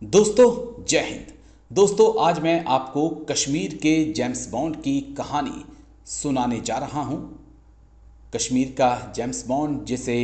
दोस्तों जय हिंद। दोस्तों आज मैं आपको कश्मीर के जेम्स बॉन्ड की कहानी सुनाने जा रहा हूं। कश्मीर का जेम्स बॉन्ड जिसे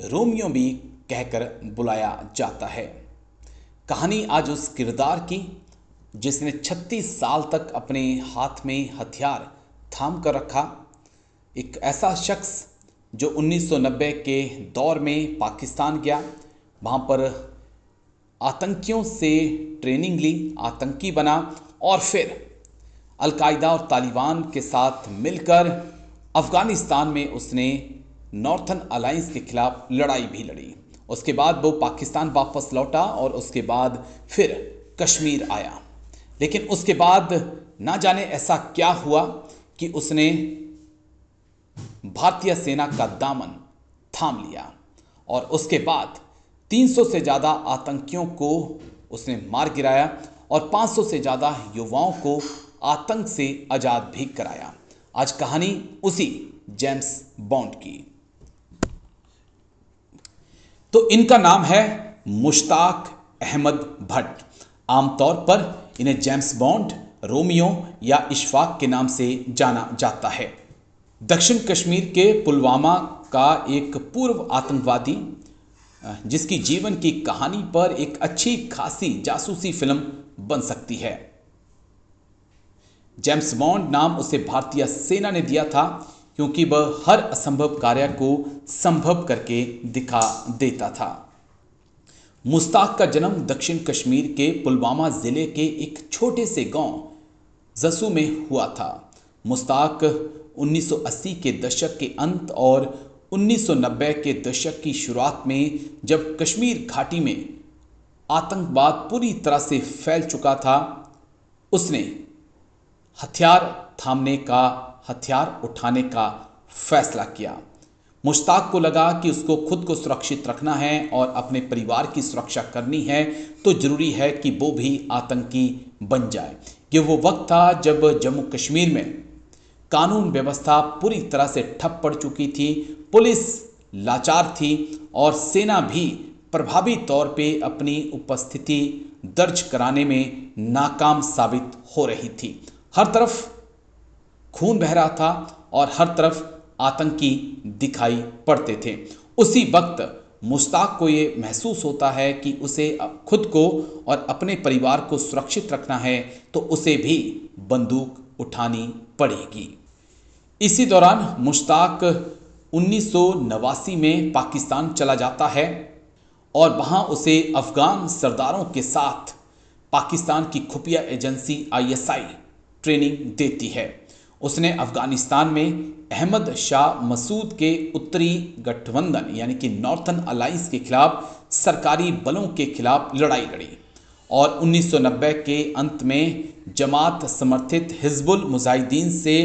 रोमियो भी कहकर बुलाया जाता है। कहानी आज उस किरदार की जिसने 36 साल तक अपने हाथ में हथियार थाम कर रखा। एक ऐसा शख्स जो 1990 के दौर में पाकिस्तान गया, वहाँ पर आतंकियों से ट्रेनिंग ली, आतंकी बना और फिर अलकायदा और तालिबान के साथ मिलकर अफ़गानिस्तान में उसने नॉर्थन अलायंस के खिलाफ लड़ाई भी लड़ी। उसके बाद वो पाकिस्तान वापस लौटा और उसके बाद फिर कश्मीर आया। लेकिन उसके बाद ना जाने ऐसा क्या हुआ कि उसने भारतीय सेना का दामन थाम लिया और उसके बाद 300 से ज़्यादा आतंकियों को उसने मार गिराया और 500 से ज़्यादा युवाओं को आतंक से आज़ाद भी कराया। आज कहानी उसी जेम्स बॉन्ड की। तो इनका नाम है मुश्ताक अहमद भट्ट। आमतौर पर इन्हें जेम्स बॉन्ड, रोमियो या इशफाक के नाम से जाना जाता है। दक्षिण कश्मीर के पुलवामा का एक पूर्व आतंकवादी जिसकी जीवन की कहानी पर एक अच्छी खासी जासूसी फिल्म बन सकती है। जेम्स बॉन्ड नाम उसे भारतीय सेना ने दिया था क्योंकि वह हर असंभव कार्य को संभव करके दिखा देता था। मुश्ताक का जन्म दक्षिण कश्मीर के पुलवामा जिले के एक छोटे से गांव जसू में हुआ था। मुश्ताक 1980 के दशक के अंत और 1990 के दशक की शुरुआत में जब कश्मीर घाटी में आतंकवाद पूरी तरह से फैल चुका था, उसने हथियार थामने का, हथियार उठाने का फैसला किया। मुश्ताक को लगा कि उसको खुद को सुरक्षित रखना है और अपने परिवार की सुरक्षा करनी है, तो जरूरी है कि वो भी आतंकी बन जाए। ये वो वक्त था जब जम्मू कश्मीर में कानून व्यवस्था पूरी तरह से ठप पड़ चुकी थी, पुलिस लाचार थी और सेना भी प्रभावी तौर पे अपनी उपस्थिति दर्ज कराने में नाकाम साबित हो रही थी। हर तरफ खून बह रहा था और हर तरफ आतंकी दिखाई पड़ते थे। उसी वक्त मुश्ताक को ये महसूस होता है कि उसे खुद को और अपने परिवार को सुरक्षित रखना है, तो उसे भी बंदूक उठानी पड़ेगी। इसी दौरान मुश्ताक 1989 में पाकिस्तान चला जाता है और वहाँ उसे अफगान सरदारों के साथ पाकिस्तान की खुफिया एजेंसी ISI ट्रेनिंग देती है। उसने अफगानिस्तान में अहमद शाह मसूद के उत्तरी गठबंधन यानी कि नॉर्थन अलायंस के खिलाफ सरकारी बलों के खिलाफ लड़ाई लड़ी और 1990 के अंत में जमात समर्थित हिजबुल मुजाहिदीन से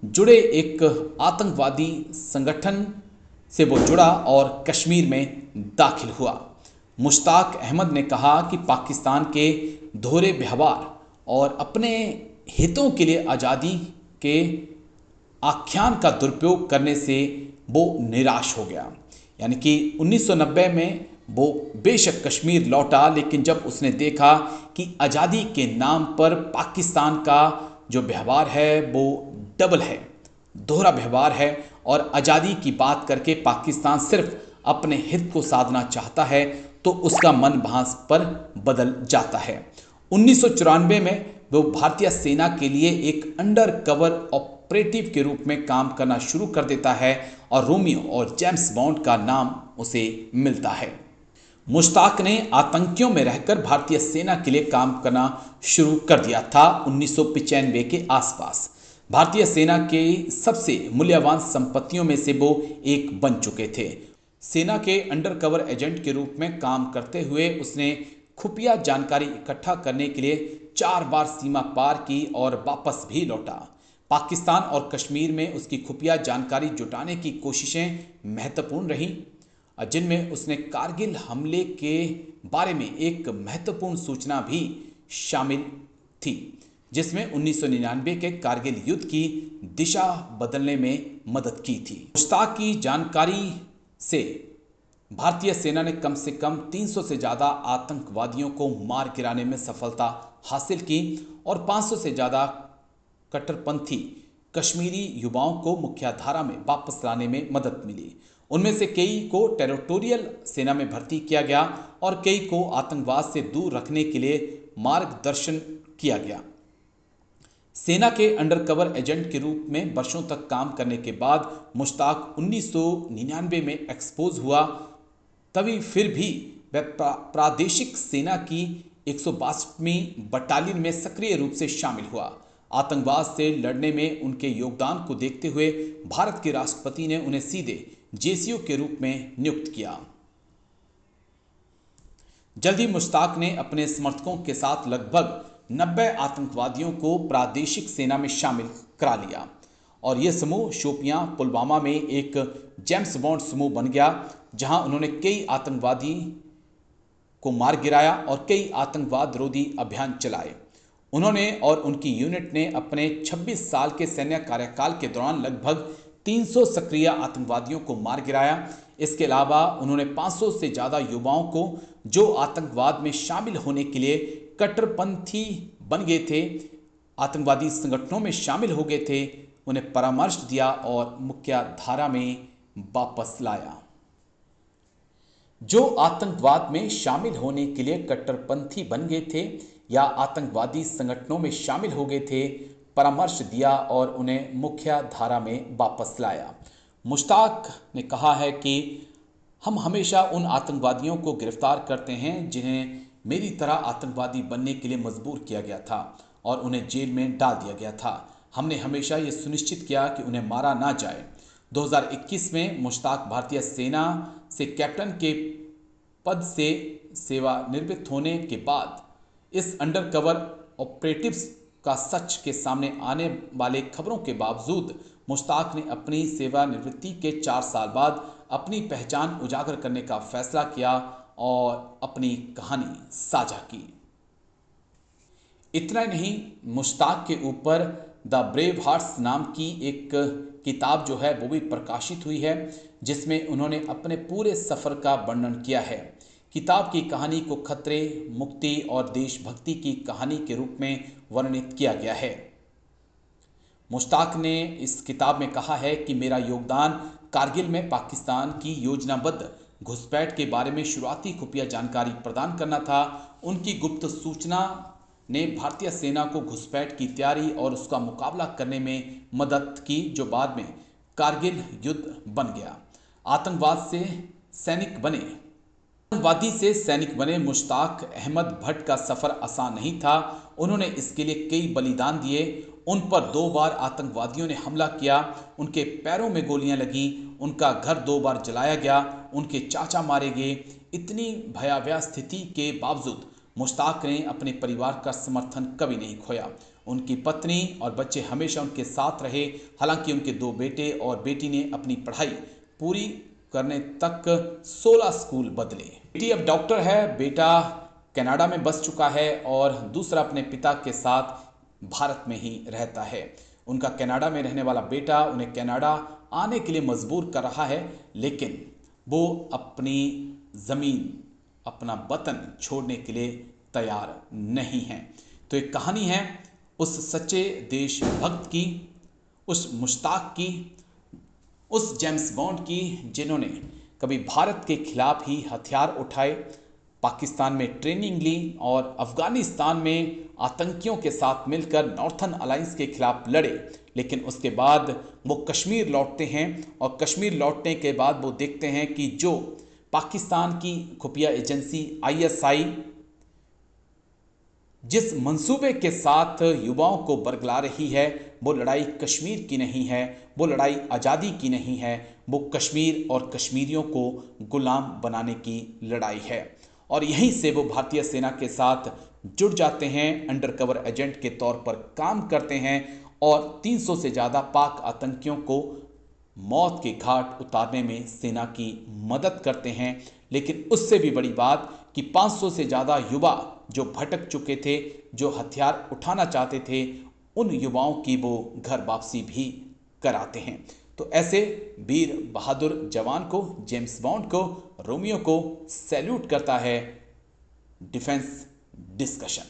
जुड़े एक आतंकवादी संगठन से वो जुड़ा और कश्मीर में दाखिल हुआ। मुश्ताक अहमद ने कहा कि पाकिस्तान के दोहरे व्यवहार और अपने हितों के लिए आज़ादी के आख्यान का दुरुपयोग करने से वो निराश हो गया। यानी कि 1990 में वो बेशक कश्मीर लौटा, लेकिन जब उसने देखा कि आज़ादी के नाम पर पाकिस्तान का जो व्यवहार है वो डबल है, दोहरा व्यवहार है और आज़ादी की बात करके पाकिस्तान सिर्फ अपने हित को साधना चाहता है, तो उसका मन वहाँ पर बदल जाता है। 1994 में वो भारतीय सेना के लिए एक अंडर कवर ऑपरेटिव के रूप में काम करना शुरू कर देता है और रोमियो और जेम्स बॉन्ड का नाम उसे मिलता है। मुश्ताक ने आतंकियों में रहकर भारतीय सेना के लिए काम करना शुरू कर दिया था। 1995 के आसपास भारतीय सेना के सबसे मूल्यवान संपत्तियों में से वो एक बन चुके थे। सेना के अंडर कवर एजेंट के रूप में काम करते हुए उसने खुफिया जानकारी इकट्ठा करने के लिए 4 बार सीमा पार की और वापस भी लौटा। पाकिस्तान और कश्मीर में उसकी खुफिया जानकारी जुटाने की कोशिशें महत्वपूर्ण रहीं, जिनमें उसने कारगिल हमले के बारे में एक महत्वपूर्ण सूचना भी शामिल थी, जिसमें 1999 के कारगिल युद्ध की दिशा बदलने में मदद की थी। मुश्ताक की जानकारी से भारतीय सेना ने कम से कम 300 से ज़्यादा आतंकवादियों को मार गिराने में सफलता हासिल की और 500 से ज़्यादा कट्टरपंथी कश्मीरी युवाओं को मुख्यधारा में वापस लाने में मदद मिली। उनमें से कई को टेरिटोरियल सेना में भर्ती किया गया और कई को आतंकवाद से दूर रखने के लिए मार्गदर्शन किया गया। सेना के अंडरकवर एजेंट के रूप में वर्षों तक काम करने के बाद मुश्ताक 1999 में एक्सपोज हुआ। तभी फिर भी वह प्रादेशिक सेना की 162वीं बटालियन में सक्रिय रूप से शामिल हुआ। आतंकवाद से लड़ने में उनके योगदान को देखते हुए भारत के राष्ट्रपति ने उन्हें सीधे जेसीओ के रूप में नियुक्त किया। जल्द ही मुश्ताक ने अपने समर्थकों के साथ लगभग 90 आतंकवादियों को प्रादेशिक सेना में शामिल करा लिया और यह समूह शोपियां पुलवामा में एक जेम्स बॉन्ड समूह बन गया, जहां उन्होंने कई आतंकवादी को मार गिराया और कई आतंकवाद रोधी अभियान चलाए। उन्होंने और उनकी यूनिट ने अपने 26 साल के सैन्य कार्यकाल के दौरान लगभग 300 सक्रिय आतंकवादियों को मार गिराया। इसके अलावा उन्होंने 500 से ज़्यादा युवाओं को जो आतंकवाद में शामिल होने के लिए कट्टरपंथी बन गए थे, आतंकवादी संगठनों में शामिल हो गए थे, उन्हें परामर्श दिया और मुख्य धारा में वापस लाया। जो आतंकवाद में शामिल होने के लिए कट्टरपंथी बन गए थे या आतंकवादी संगठनों में शामिल हो गए थे, परामर्श दिया और उन्हें मुख्य धारा में वापस लाया। मुश्ताक ने कहा है कि हम हमेशा उन आतंकवादियों को गिरफ्तार करते हैं जिन्हें मेरी तरह आतंकवादी बनने के लिए मजबूर किया गया था और उन्हें जेल में डाल दिया गया था। हमने हमेशा ये सुनिश्चित किया कि उन्हें मारा ना जाए। 2021 में मुश्ताक भारतीय सेना से कैप्टन के पद से सेवानिवृत्त होने के बाद इस अंडरकवर ऑपरेटिव्स का सच के सामने आने वाले खबरों के बावजूद मुश्ताक ने अपनी सेवानिवृत्ति के 4 साल बाद अपनी पहचान उजागर करने का फैसला किया और अपनी कहानी साझा की। इतना नहीं, मुश्ताक के ऊपर द ब्रेव हार्ट्स नाम की एक किताब जो है वो भी प्रकाशित हुई है, जिसमें उन्होंने अपने पूरे सफ़र का वर्णन किया है। किताब की कहानी को खतरे, मुक्ति और देशभक्ति की कहानी के रूप में वर्णित किया गया है। मुश्ताक ने इस किताब में कहा है कि मेरा योगदान कारगिल में पाकिस्तान की योजनाबद्ध घुसपैठ के बारे में शुरुआती खुफिया जानकारी प्रदान करना था। उनकी गुप्त सूचना ने भारतीय सेना को घुसपैठ की तैयारी और उसका मुकाबला करने में मदद की, जो बाद में कारगिल युद्ध बन गया। आतंकवादी से सैनिक बने मुश्ताक अहमद भट्ट का सफ़र आसान नहीं था। उन्होंने इसके लिए कई बलिदान दिए। उन पर 2 बार आतंकवादियों ने हमला किया, उनके पैरों में गोलियां लगी, उनका घर 2 बार जलाया गया, उनके चाचा मारे गए। इतनी भयावह स्थिति के बावजूद मुश्ताक ने अपने परिवार का समर्थन कभी नहीं खोया। उनकी पत्नी और बच्चे हमेशा उनके साथ रहे। हालांकि उनके 2 बेटे और बेटी ने अपनी पढ़ाई पूरी करने तक 16 स्कूल बदले। बेटी अब डॉक्टर है, बेटा कनाडा में बस चुका है और दूसरा अपने पिता के साथ भारत में ही रहता है। उनका कनाडा में रहने वाला बेटा उन्हें कनाडा आने के लिए मजबूर कर रहा है, लेकिन वो अपनी ज़मीन, अपना वतन छोड़ने के लिए तैयार नहीं है। तो एक कहानी है उस सच्चे देशभक्त की, उस मुश्ताक की, उस जेम्स बॉन्ड की, जिन्होंने कभी भारत के खिलाफ ही हथियार उठाए, पाकिस्तान में ट्रेनिंग ली और अफगानिस्तान में आतंकियों के साथ मिलकर नॉर्थर्न अलायंस के खिलाफ लड़े। लेकिन उसके बाद वो कश्मीर लौटते हैं और कश्मीर लौटने के बाद वो देखते हैं कि जो पाकिस्तान की खुफिया एजेंसी ISI जिस मंसूबे के साथ युवाओं को बरगला रही है, वो लड़ाई कश्मीर की नहीं है, वो लड़ाई आज़ादी की नहीं है, वो कश्मीर और कश्मीरियों को गुलाम बनाने की लड़ाई है। और यहीं से वो भारतीय सेना के साथ जुड़ जाते हैं, अंडरकवर एजेंट के तौर पर काम करते हैं और 300 से ज़्यादा पाक आतंकियों को मौत के घाट उतारने में सेना की मदद करते हैं। लेकिन उससे भी बड़ी बात कि 500 से ज़्यादा युवा जो भटक चुके थे, जो हथियार उठाना चाहते थे, उन युवाओं की वो घर वापसी भी कराते हैं। तो ऐसे वीर बहादुर जवान को, जेम्स बॉन्ड को, रोमियो को सैल्यूट करता है डिफेंस डिस्कशन।